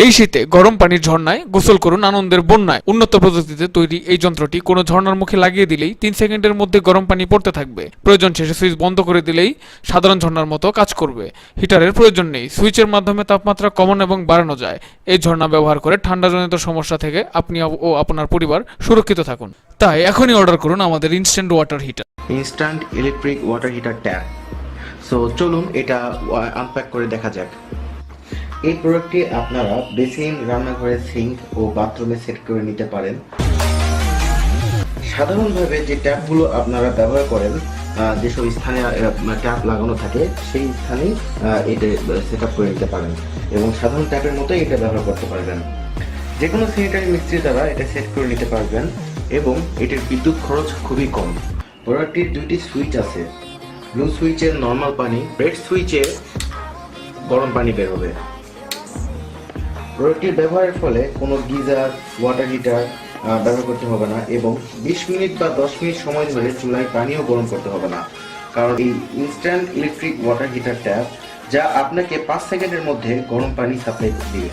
এই শীতে গরম পানির ঝর্ণায় গোসল করুন আনন্দের বন্যায়। উন্নত প্রযুক্তিতে তৈরি এই যন্ত্রটি কোনো ঝর্ণার মুখে লাগিয়ে দিলেই 3 সেকেন্ডের মধ্যে গরম পানি পড়তে থাকবে। প্রয়োজন শেষে সুইচ বন্ধ করে দিলেই সাধারণ ঝর্ণার মতো কাজ করবে। হিটারের প্রয়োজন নেই, সুইচের মাধ্যমে তাপমাত্রা কমানো এবং বাড়ানো যায়। এই ঝর্ণা ব্যবহার করে ঠান্ডাজনিত সমস্যা থেকে আপনি ও আপনার পরিবার সুরক্ষিত থাকুন। তাই এখনই অর্ডার করুন আমাদের instant water heater. Instant electric water heater tap. So চলুন এটা আনপ্যাক করে দেখা যাক। এই প্রোডাক্টটি আপনারা বেসিন, রান্নাঘরের সিঙ্ক ও বাথরুমে সেট করে নিতে পারেন। সাধারণভাবে যে ট্যাপগুলো আপনারা ব্যবহার করেন, যেসব স্থানে ট্যাপ লাগানো থাকে সেই স্থানেই এটা সেট আপ করে নিতে পারেন এবং সাধারণ ট্যাপের মতোই এটা ব্যবহার করতে পারবেন। যে কোনো স্যানিটারি মিস্ত্রি দ্বারা এটা সেট করে নিতে পারবেন এবং এটির বিদ্যুৎ খরচ খুবই কম। প্রোডাক্টটির দুইটি সুইচ আছে, ব্লু সুইচের নর্মাল পানি, রেড সুইচে গরম পানি বের হবে। প্রোডাক্টটির ব্যবহারের ফলে কোনো গিজার, ওয়াটার হিটার ব্যবহার করতে হবে না এবং 20 মিনিট বা 10 মিনিট সময় ধরে চুলায় পানিও গরম করতে হবে না, কারণ এই instant electric water heater tap যা আপনাকে 5 সেকেন্ডের মধ্যে গরম পানি সাপ্লাই দিবে।